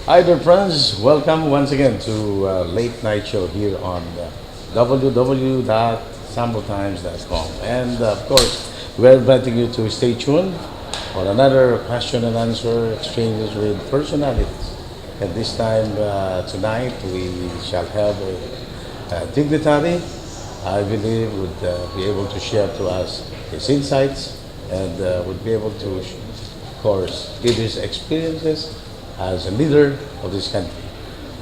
Hi there, friends. Welcome once again to Late Night Show here on www.zambotimes.com. And of course, we're inviting you to stay tuned for another question and answer exchanges with personalities. And this time, tonight, we shall have a dignitary, I believe, would be able to share to us his insights and would be able to, of course, give his experiences as a leader of this country,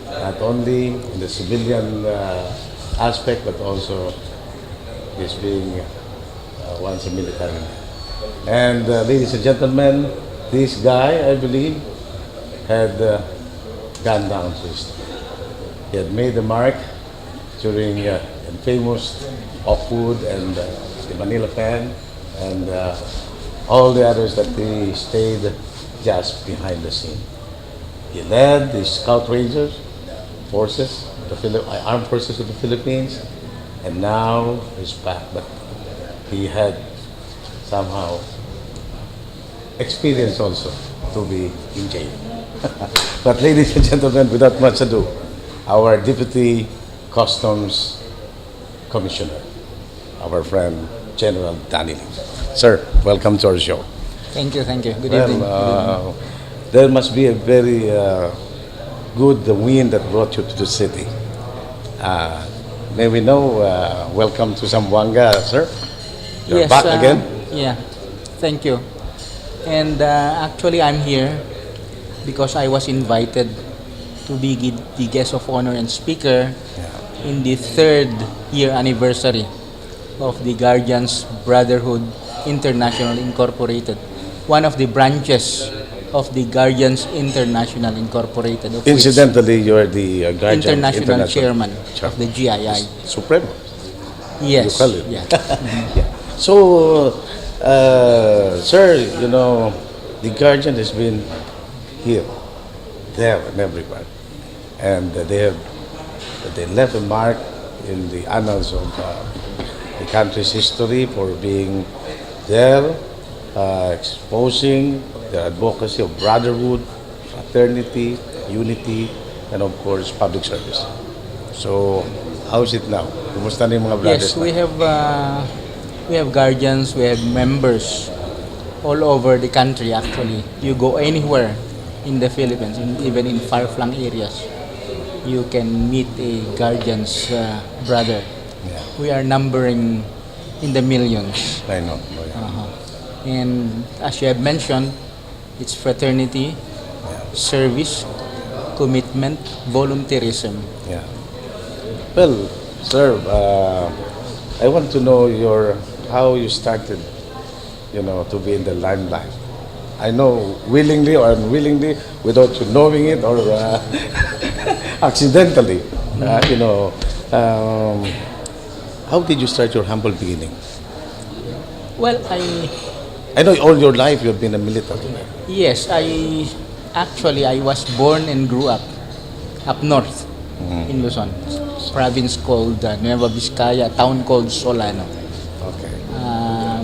not only in the civilian aspect, but also his being once a military man. And ladies and gentlemen, this guy, I believe, had gone down to history. He had made the mark during the famous Oakwood and the Manila Fan and all the others that he stayed just behind the scene. He led the Scout Rangers forces, armed forces of the Philippines, and now he's back. But he had somehow experienced also to be in jail. But ladies and gentlemen, without much ado, our Deputy Customs Commissioner, our friend General Danny Lim. Sir, welcome to our show. Thank you, thank you. Good Well, evening. there must be a very good wind that brought you to the city. May we know, welcome to Zamboanga, sir. You're back again? Yeah, thank you. And actually, I'm here because I was invited to be the guest of honor and speaker in the third year anniversary of the Guardians Brotherhood International Incorporated, one of the branches of the Guardians International Incorporated. Of Incidentally, you're the Guardian International Chairman of the GII. Supreme. Yes. You call it. Yeah. Yeah. So, sir, you know, the Guardian has been here, there, and everywhere. And they left a mark in the annals of the country's history for being there, exposing the advocacy of brotherhood, fraternity, unity, and of course, public service. So, how is it now? Kumusta na yung mga brothers Yes, na? we have guardians, we have members all over the country actually. You go anywhere in the Philippines, even in far-flung areas, you can meet a guardian's brother. Yeah, We are numbering in the millions. I know. Oh, yeah. And as you have mentioned, it's fraternity, service, commitment, volunteerism. Yeah. Well, sir, I want to know how you started, you know, to be in the limelight. I know willingly or unwillingly, without you knowing it or accidentally. You know, how did you start your humble beginning? Well, I know all your life you've been a military man. yes, I was born and grew up north in Luzon, province called Nueva Vizcaya, town called Solano. Okay.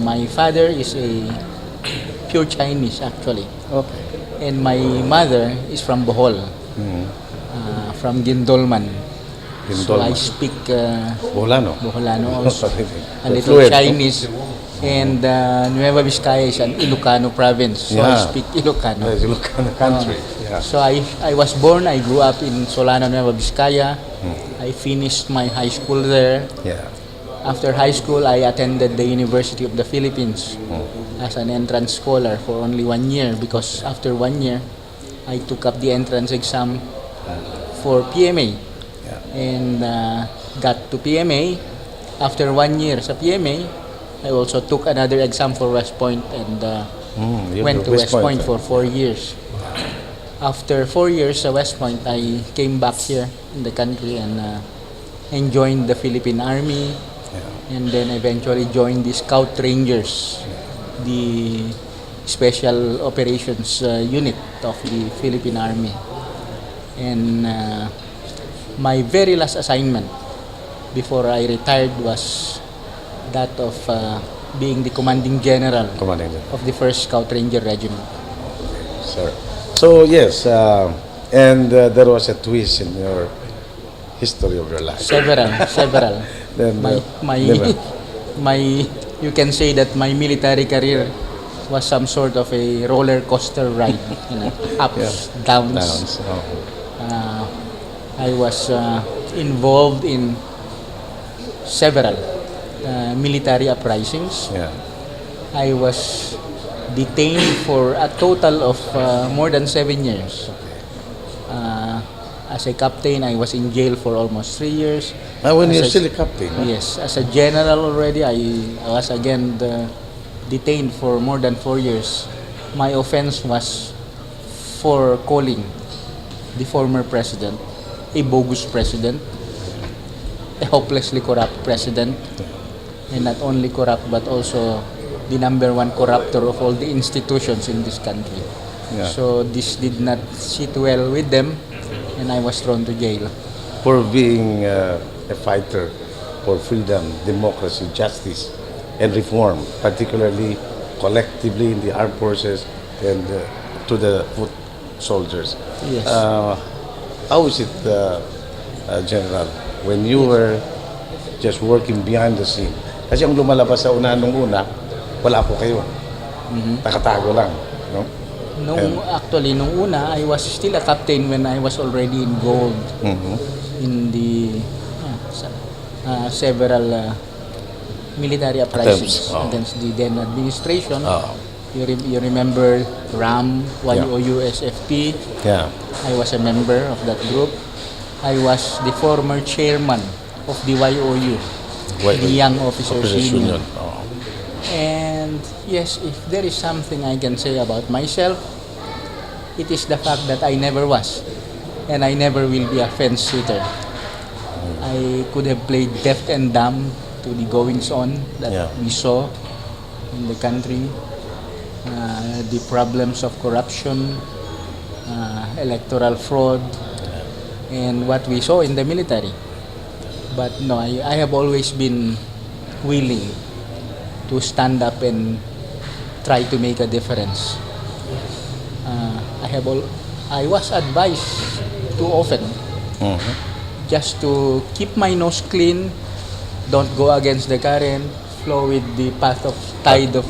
My father is a pure Chinese actually, Okay. and my mother is from Bohol, from Gindolman. So I Gindolman. speak Bolano. Boholano also, a little Fluent, no? Chinese, and Nueva Vizcaya is an Ilocano province, so I Yeah. speak Ilocano. Yes, you look at the country. Yeah. So I was born, I grew up in Solano, Nueva Vizcaya. I finished my high school there. Yeah. After high school, I attended the University of the Philippines as an entrance scholar for only 1 year because after 1 year, I took up the entrance exam for PMA Yeah. and got to PMA. After 1 year sa PMA, I also took another exam for West Point and You went to were West Point for 4 years. After 4 years sa West Point, I came back here in the country and joined the Philippine Army, and then eventually joined the Scout Rangers, the Special Operations Unit of the Philippine Army. And my very last assignment before I retired was that of being the commanding general Commanding General. of the 1st Scout Ranger Regiment. Sir. So yes, And there was a twist in your history of your life. Several. Then, My never. my you can say that my military career was some sort of a roller coaster ride, ups, downs. Downs. Oh. Uh, I was involved in several military uprisings. Yeah. I was detained for a total of more than 7 years. Uh, as a captain, I was in jail for almost 3 years. Now, when As you're a- still a captain, Yes, as a general already, I was again detained for more than 4 years. My offense was for calling the former president a bogus president, a hopelessly corrupt president, and not only corrupt but also the number one corrupter of all the institutions in this country. Yeah. So this did not sit well with them, and I was thrown to jail. for being a fighter for freedom, democracy, justice, and reform, particularly collectively in the armed forces and to the foot soldiers. Yes. How is it, General, when you were just working behind the scene? Kasi ang lumalabas sa una nung una, wala po kayo. Nakatago lang. No? Actually, nung una, I was still a captain when I was already involved in the several military uprisings Attempts, oh. against the then administration. Oh. You remember RAM, YOU, SFP. Yeah. I was a member of that group. I was the former chairman of the YOU, the Young Officers Union. Oh. And yes, if there is something I can say about myself, it is the fact that I never was, and I never will be a fence sitter. I could have played deaf and dumb to the goings on that Yeah. we saw in the country, the problems of corruption, electoral fraud, and what we saw in the military. But no, I have always been willing to stand up and try to make a difference. I was advised too often just to keep my nose clean, don't go against the current, flow with the path of tide of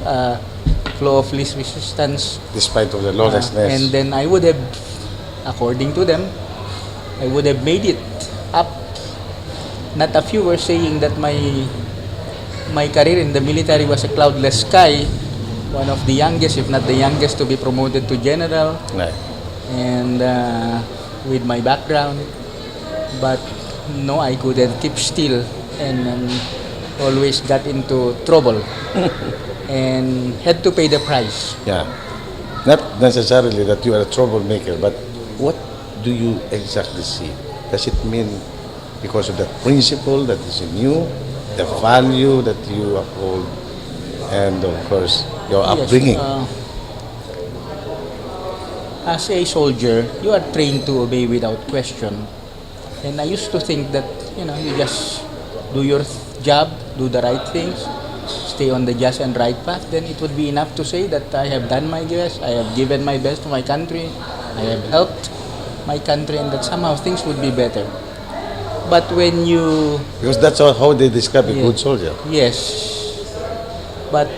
flow of least resistance. Despite of the lawlessness. And then I would have, according to them, I would have made it up. Not a few were saying that my career in the military was a cloudless sky, one of the youngest, if not the youngest, to be promoted to general, Right. and with my background. But no, I couldn't keep still, and always got into trouble and had to pay the price. Yeah. Not necessarily that you are a troublemaker, but what do you exactly see? Does it mean because of the principle that is in you, the value that you uphold, and of course your upbringing? Yes, as a soldier, you are trained to obey without question. And I used to think that, you just do your job, do the right things, stay on the just and right path, then it would be enough to say that I have done my best, I have given my best to my country, I have helped my country, and that somehow things would be better. But when you... Because that's how they describe a Yeah. good soldier. Yes. But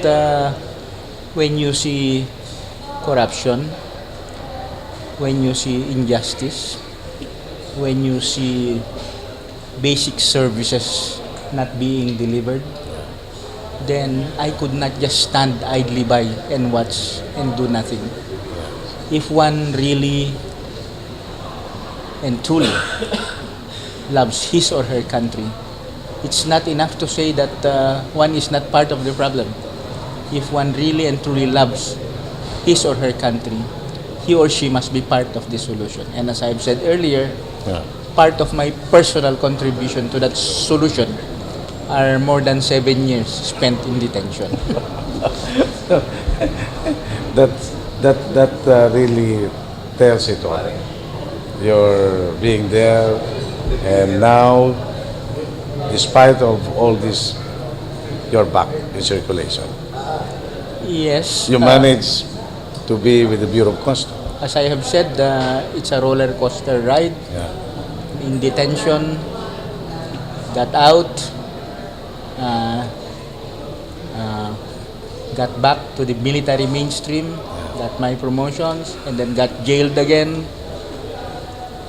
when you see corruption, when you see injustice, when you see basic services not being delivered, then I could not just stand idly by and watch and do nothing. If one really and truly loves his or her country, it's not enough to say that one is not part of the problem. If one really and truly loves his or her country, he or she must be part of the solution. And as I've said earlier, Yeah. part of my personal contribution to that solution are more than 7 years spent in detention. That really tells it all. You're being there, and now, despite of all this, you're back in circulation. Yes. You managed to be with the Bureau of Customs. as I have said, it's a roller coaster ride. Yeah. In detention, got out, uh, uh, got back to the military mainstream, got my promotions, and then got jailed again.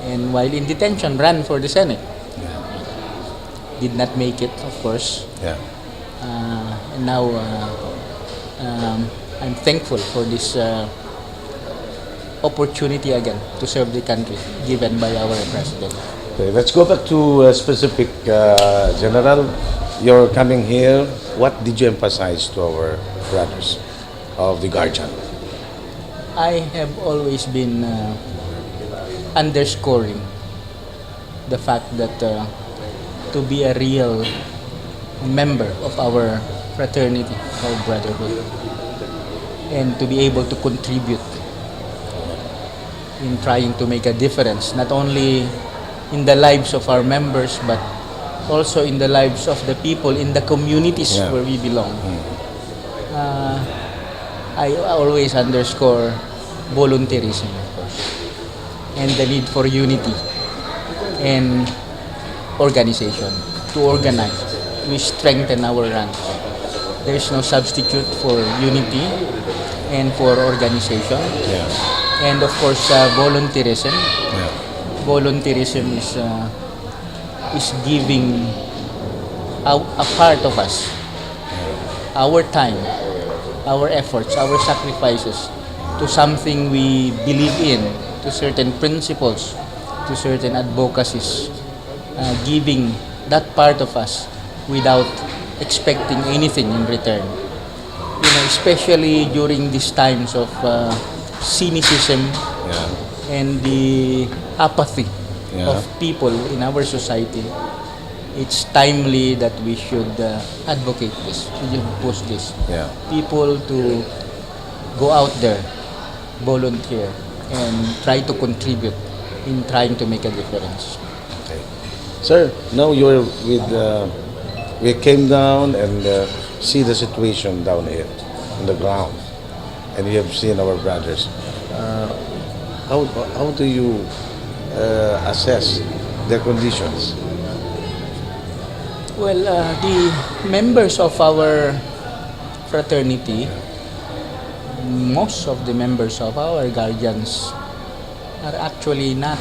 And while in detention, ran for the Senate. Did not make it, of course. Yeah. And now I'm thankful for this opportunity again to serve the country given by our president. Okay, let's go back to specific General. You're coming here. What did you emphasize to our brothers of the Guardian? I have always been underscoring the fact that to be a real member of our fraternity, our brotherhood, and to be able to contribute in trying to make a difference, not only in the lives of our members, but also in the lives of the people in the communities where we belong. I always underscore volunteerism, of course, and the need for unity and organization. To organize, we strengthen our ranks. There is no substitute for unity and for organization. Yeah. And of course, volunteerism. Yeah. Volunteerism is giving a part of us, our time, our efforts, our sacrifices to something we believe in, to certain principles, to certain advocacies, giving that part of us without expecting anything in return. You know, especially during these times of cynicism and the apathy of people in our society, it's timely that we should advocate this, we should push this. People to go out there, volunteer, and try to contribute in trying to make a difference. Okay. Sir, now you're with, we came down and see the situation down here on the ground, and you have seen our brothers. How do you assess their conditions? Well, the members of our fraternity, most of the members of our guardians are actually not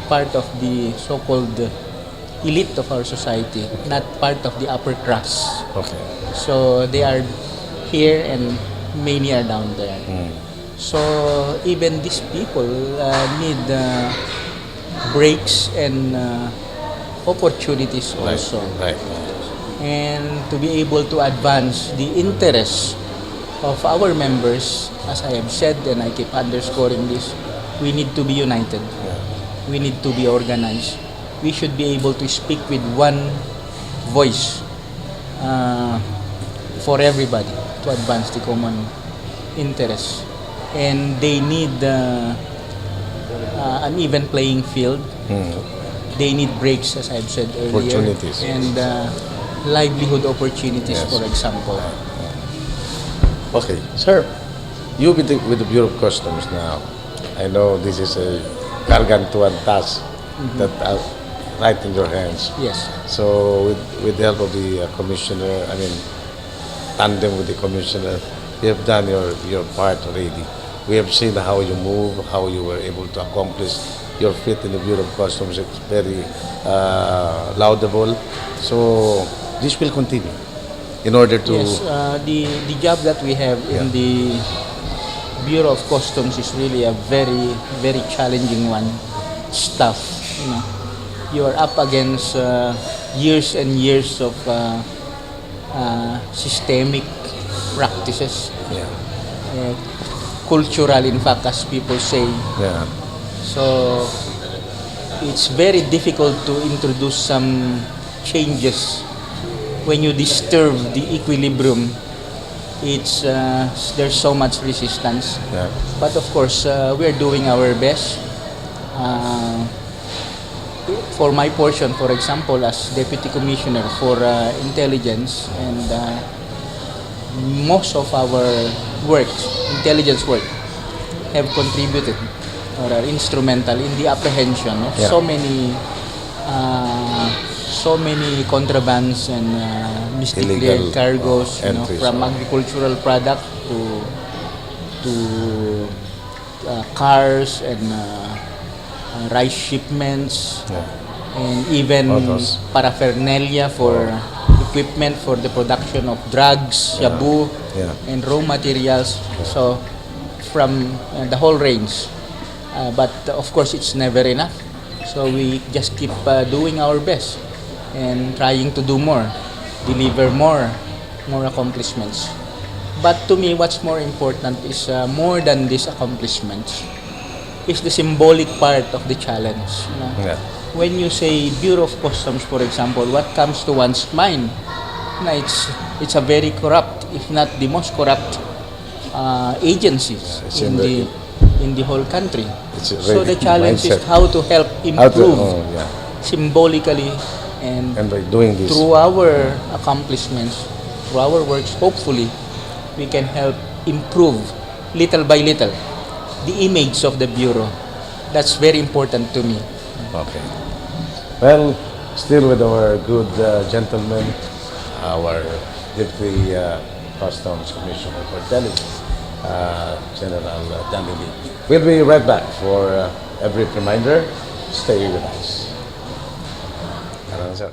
part of the so-called elite of our society, not part of the upper class. Okay. So they are here and many are down there. So even these people need breaks and opportunities also. Right. And to be able to advance the interests of our members, as I have said and I keep underscoring this, we need to be united. We need to be organized. We should be able to speak with one voice for everybody to advance the common interests. And they need an even playing field. They need breaks, as I've said earlier. Opportunities. And livelihood opportunities, for example. Okay, sir, you with the Bureau of Customs now. I know this is a gargantuan task that are right in your hands. Yes. So with the help of the commissioner, I mean, tandem with the commissioner, you have done your part already. We have seen how you move, how you were able to accomplish your feat in the Bureau of Customs. It's very laudable. So this will continue in order to... Yes, the job that we have in the Bureau of Customs is really a very, very challenging one. It's tough, you know. You are up against years and years of systemic practices. Cultural, in fact, as people say. So it's very difficult to introduce some changes when you disturb the equilibrium. It's there's so much resistance. But of course, we're doing our best. For my portion, for example, as Deputy Commissioner for Intelligence, and most of our work, intelligence work, have contributed or are instrumental in the apprehension of Yeah. so many contrabands and mystic Illegal, cargoes, entries, from agricultural product to cars and rice shipments, Yeah. and even All those. paraphernalia for equipment for the production of drugs, shabu, Yeah. and raw materials. So from the whole range. But of course, it's never enough. So we just keep doing our best and trying to do more, deliver more accomplishments. But to me, what's more important is more than these accomplishments is the symbolic part of the challenge. Yeah. When you say Bureau of Customs, for example, what comes to one's mind? It's a very corrupt, if not the most corrupt, agencies It's in the whole country. It's a So very the challenge is mindset. how to help How to, improve yeah. symbolically and And by doing this, through our accomplishments, through our works, hopefully, we can help improve little by little the image of the Bureau. That's very important to me. okay. Well, still with our good gentleman, our Deputy Customs Commissioner for Intelligence, General Danny Lee. We'll be right back for every reminder. Stay with us. Ano, sir?